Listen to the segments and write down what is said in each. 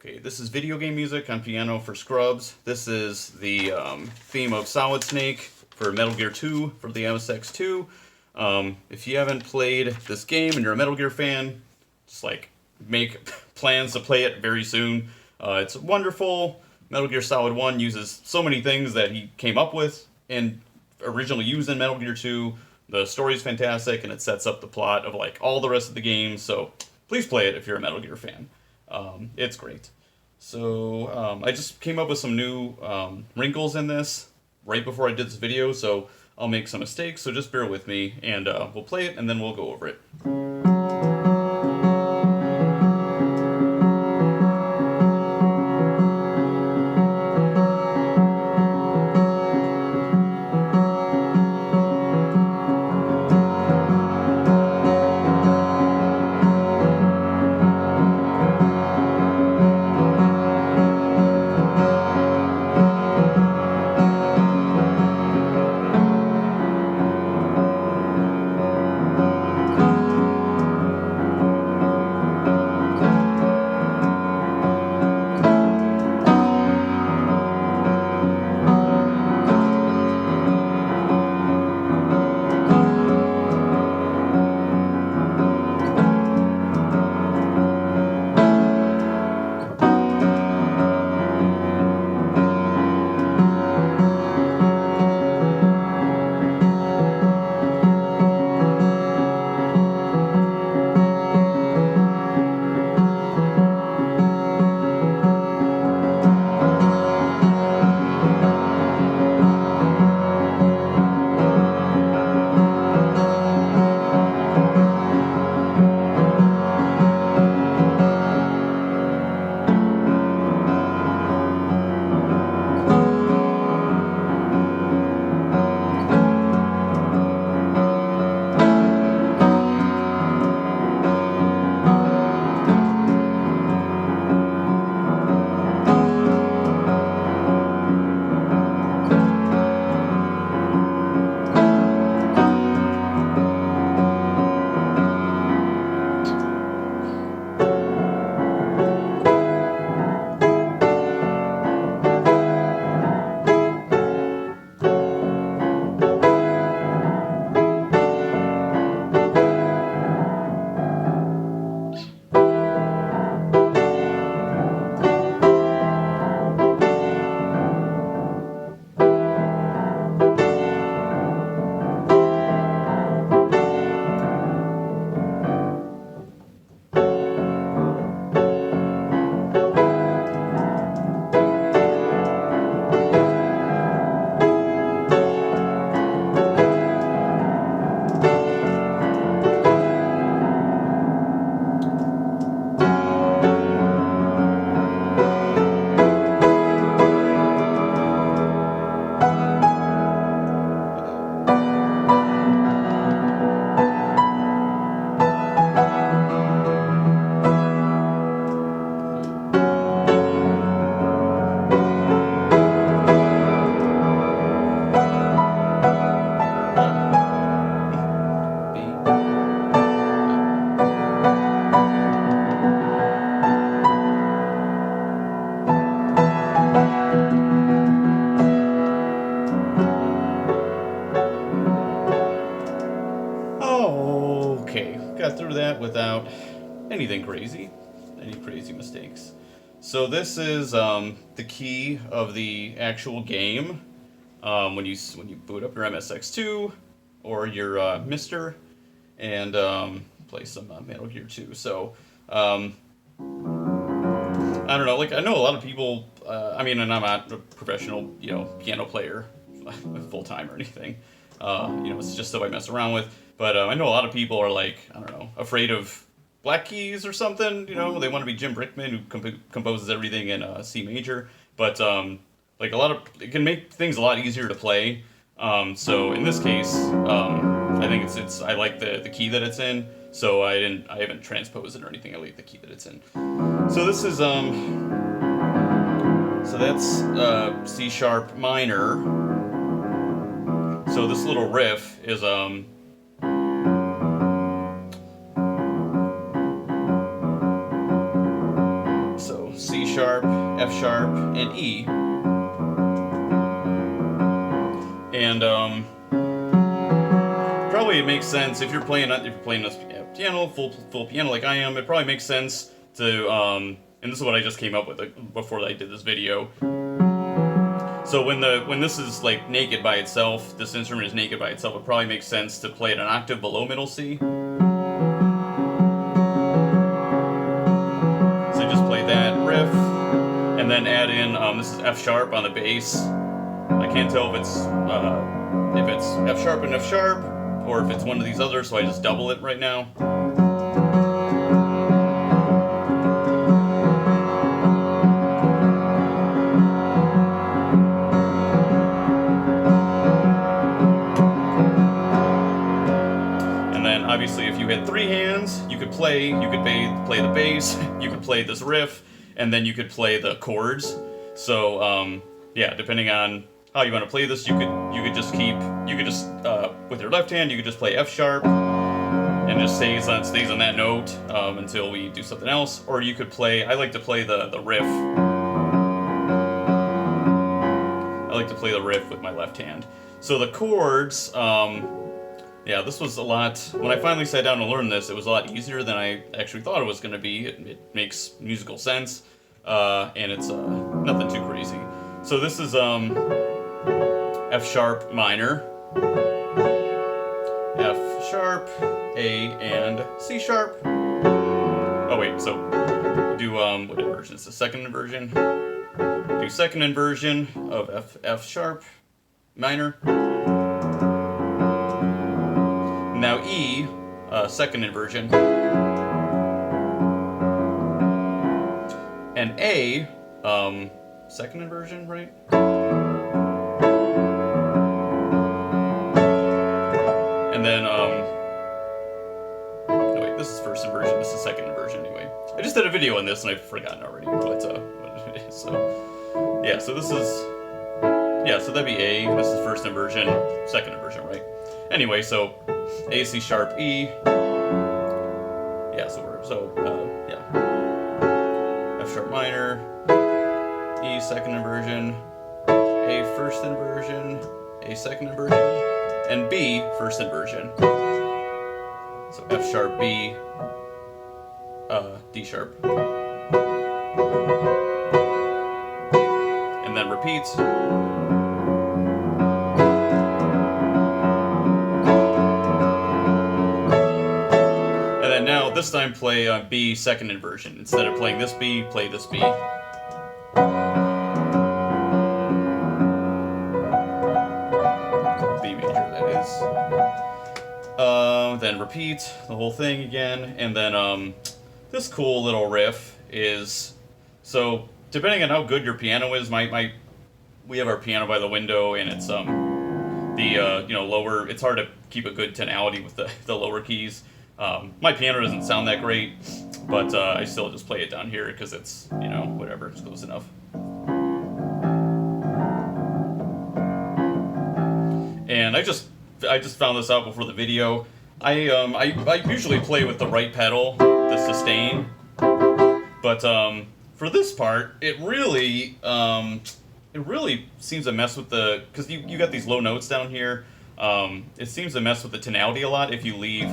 Okay, this is video game music on piano for Scrubs. This is the theme of Solid Snake for Metal Gear 2 for the MSX2. If you haven't played this game and you're a Metal Gear fan, just like make plans to play it very soon. It's wonderful. Metal Gear Solid 1 uses so many things that he came up with and originally used in Metal Gear 2. The story's fantastic and it sets up the plot of like all the rest of the games, so please play it if you're a Metal Gear fan. It's great. So I just came up with some new wrinkles in this right before I did this video, so I'll make some mistakes, so just bear with me, and we'll play it, and then we'll go over it. Okay, got through that without anything crazy, any crazy mistakes. So this is the key of the actual game when you boot up your MSX2 or your Mister and play some Metal Gear 2. So I don't know, like I know a lot of people. I mean, and I'm not a professional, piano player full time or anything. It's just stuff I mess around with. But I know a lot of people are like, I don't know, afraid of black keys or something. They want to be Jim Brickman, who composes everything in C major. But like it can make things a lot easier to play. So in this case, I think it's I like the key that it's in. So I haven't transposed it or anything. I like the key that it's in. So this is so that's C sharp minor. So this little riff is C sharp, F sharp, and E. And probably it makes sense if you're playing this piano, full piano like I am. It probably makes sense to and this is what I just came up with before I did this video. So when this is like naked by itself, this instrument is naked by itself, it probably makes sense to play it an octave below middle C. So just play that riff, and then add in this is F sharp on the bass. I can't tell if it's F sharp and F sharp, or if it's one of these others, so I just double it right now. And then obviously if you had 3 hands, you could play the bass, you could play this riff, and then you could play the chords. So yeah, depending on how you want to play this, you could just with your left hand you could just play F sharp and just stays on that note until we do something else. Or you could play, I like to play the riff. I like to play the riff with my left hand. So the chords, yeah, this was a lot, when I finally sat down to learn this, it was a lot easier than I actually thought it was going to be. It makes musical sense, and it's nothing too crazy. So this is F sharp minor, F sharp, A, and C sharp. Oh wait, so do what inversion? It's the second inversion. Do second inversion of F sharp minor. Now E, second inversion. And A, second inversion, right? And then, no wait, this is first inversion, this is second inversion anyway. I just did a video on this and I've forgotten already what it is, so. Yeah, so this is, yeah, so that'd be A, this is first inversion, second inversion, right? Anyway, so A, C sharp, E. Yeah, yeah. F sharp minor, E second inversion, A first inversion, A second inversion, and B first inversion. So F sharp, B, D sharp. And then repeat. And then now, this time play B second inversion. Instead of playing this B, play this B. Then repeat the whole thing again, and then this cool little riff is, so depending on how good your piano is, we have our piano by the window, and it's lower. It's hard to keep a good tonality with the lower keys. My piano doesn't sound that great, but I still just play it down here because it's whatever, it's close enough. And I just found this out before the video. I usually play with the right pedal, the sustain, but for this part, it really seems to mess with because you got these low notes down here. It seems to mess with the tonality a lot if you leave.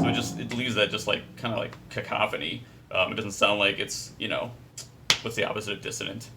So it leaves that just like kind of like cacophony. It doesn't sound like it's what's the opposite of dissonant?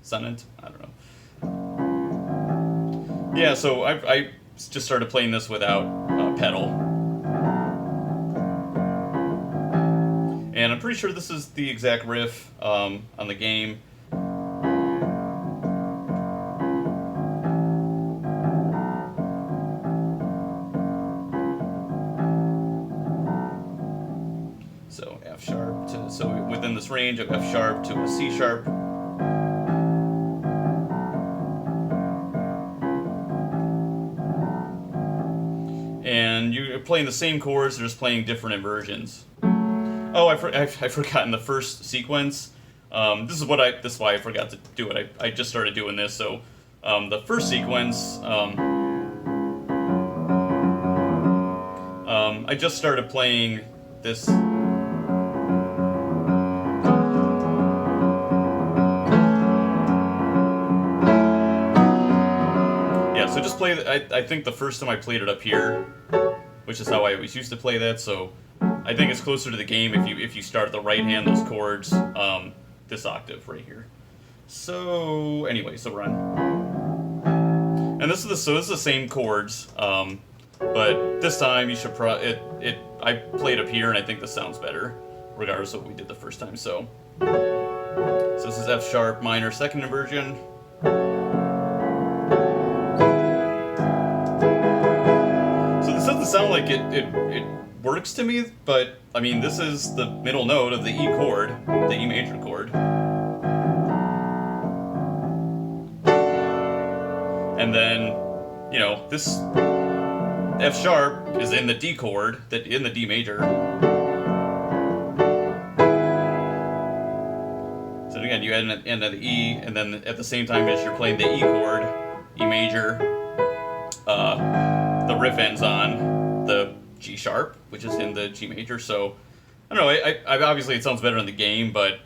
Sonant? I don't know. Yeah, so I just started playing this without pedal. And I'm pretty sure this is the exact riff on the game. So F sharp so within this range of F sharp to a C sharp. And you're playing the same chords, they're just playing different inversions. Oh, I've forgotten the first sequence. This is why I forgot to do it. I just started doing this, so the first sequence, I just started playing this. just play. I think the first time I played it up here, which is how I always used to play that. So I think it's closer to the game if you start at the right hand, those chords, this octave right here. So anyway, so run. And this is the same chords, but this time you should I played up here and I think this sounds better, regardless of what we did the first time. So this is F sharp minor second inversion. So this doesn't sound like it works to me, but I mean this is the middle note of the E chord, the E major chord. And then, you know, this F sharp is in the D chord, in the D major. So again, you add an end of the E, and then at the same time as you're playing the E chord, E major, the riff ends on the G sharp, which is in the G major. So I don't know. I obviously it sounds better in the game, but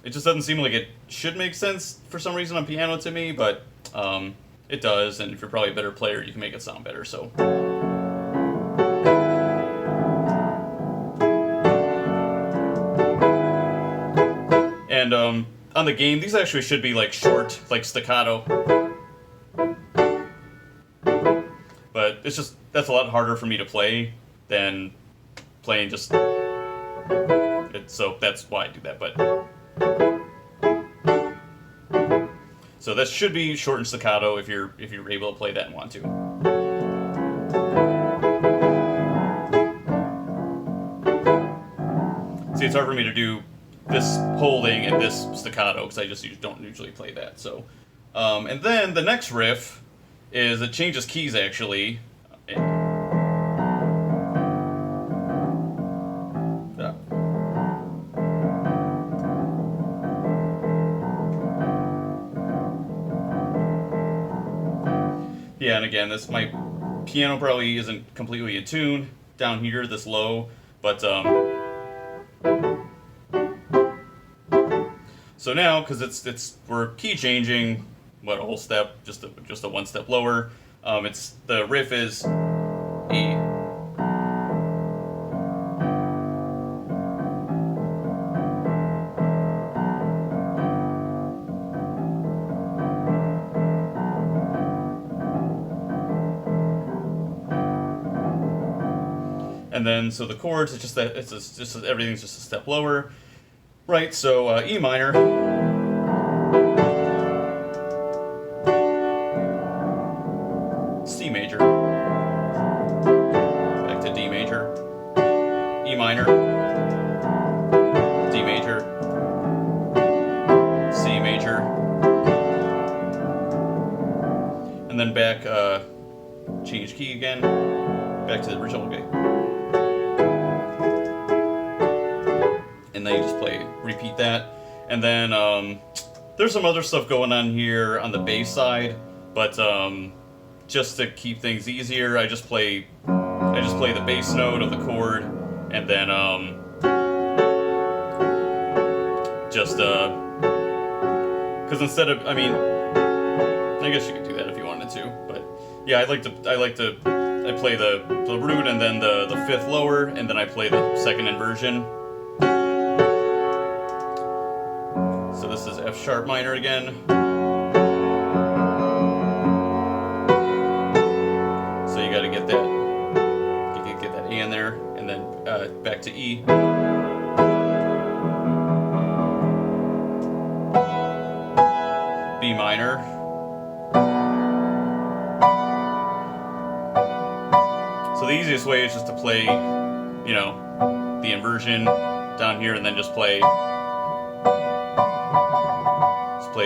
it just doesn't seem like it should make sense for some reason on piano to me. But it does, and if you're probably a better player, you can make it sound better. So. And on the game, these actually should be like short, like staccato. But it's just, that's a lot harder for me to play than playing just, so that's why I do that, but. So that should be short and staccato if you're able to play that and want to. See, it's hard for me to do this holding and this staccato because I just don't usually play that. So, and then the next riff is it changes keys actually. Yeah, and again, my piano probably isn't completely in tune down here, this low, but so now because we're key changing, what, a whole step, just a one step lower. The riff is E. And then, so the chords, it's just that everything's just a step lower, right? So E minor, C major, back to D major, E minor, D major, C major, and then back, change key again, back to the original key. And then you just repeat that. And then there's some other stuff going on here on the bass side, but just to keep things easier, I just play the bass note of the chord, and then because instead of, I guess you could do that if you wanted to, but yeah, I play the root and then the fifth lower, and then I play the second inversion. So this is F sharp minor again. So you got to get that A in there, and then back to E. B minor. So the easiest way is just to play, you know, the inversion down here, and then just play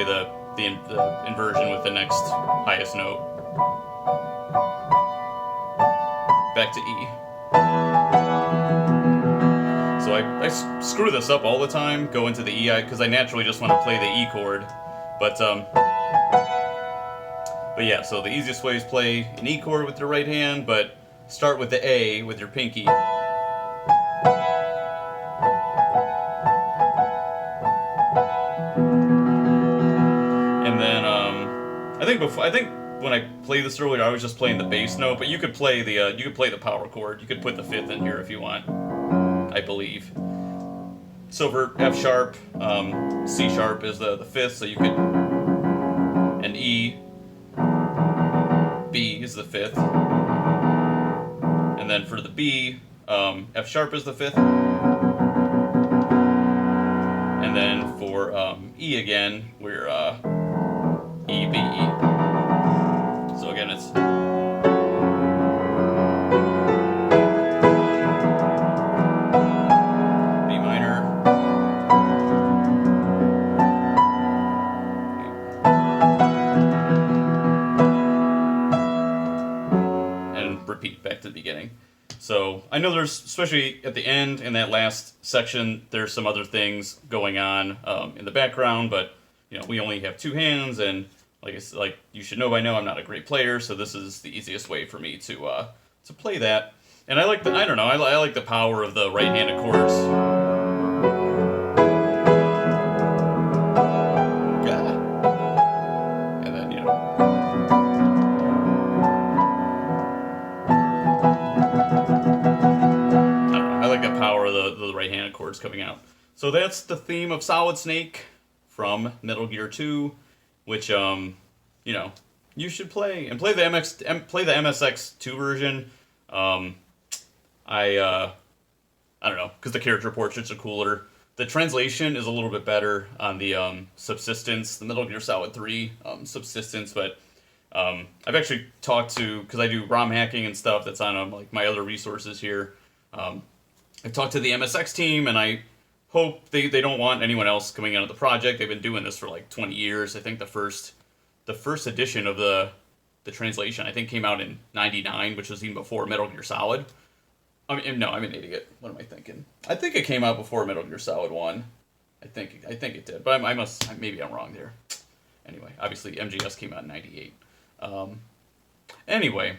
the inversion with the next highest note. Back to E. So I screw this up all the time, go into the E, because I naturally just want to play the E chord. But yeah, so the easiest way is play an E chord with your right hand, but start with the A with your pinky. I think when I played this earlier, I was just playing the bass note, but you could play the power chord. You could put the fifth in here if you want, I believe. So for F sharp, C sharp is the fifth, so you could, and E, B is the fifth, and then for the B, F sharp is the fifth, and then for E again, we're E, B, E. So again, it's B minor, and repeat back to the beginning. So I know there's, especially at the end in that last section, there's some other things going on in the background, but we only have two hands, and like you should know by now, I'm not a great player, so this is the easiest way for me to play that. And I like I like the power of the right-handed chords. Yeah. And then I like the power of the right-handed chords coming out. So that's the theme of Solid Snake from Metal Gear 2. Which you should play, and play the MSX2 version. I don't know, because the character portraits are cooler. The translation is a little bit better on the Subsistence, the Metal Gear Solid 3 Subsistence, but I've actually talked to, because I do ROM hacking and stuff that's on like my other resources here. I've talked to the MSX team, and I hope they don't want anyone else coming out of the project. They've been doing this for like 20 years. I think the first edition of the translation, I think, came out in '99, which was even before Metal Gear Solid. I'm an idiot. What am I thinking? I think it came out before Metal Gear Solid 1. I think it did, but maybe I'm wrong there. Anyway, obviously MGS came out in '98. Anyway,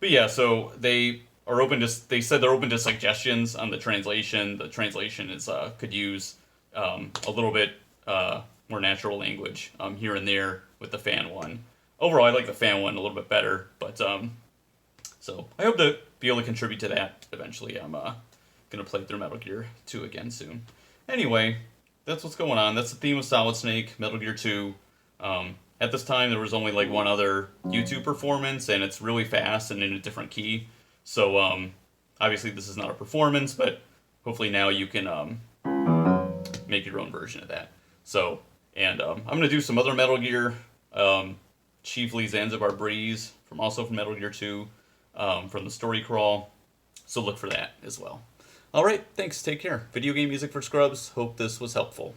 but yeah, so they said they're open to suggestions on the translation. The translation is could use a little bit more natural language here and there with the fan one. Overall, I like the fan one a little bit better, but so I hope to be able to contribute to that eventually. I'm gonna play through Metal Gear 2 again soon. Anyway, that's what's going on. That's the theme of Solid Snake, Metal Gear 2. At this time, there was only like one other YouTube performance, and it's really fast and in a different key. So, obviously this is not a performance, but hopefully now you can make your own version of that. So, and I'm going to do some other Metal Gear, chiefly Zanzibar Breeze, from Metal Gear 2, from the story crawl. So look for that as well. Alright, thanks, take care. Video game music for scrubs, hope this was helpful.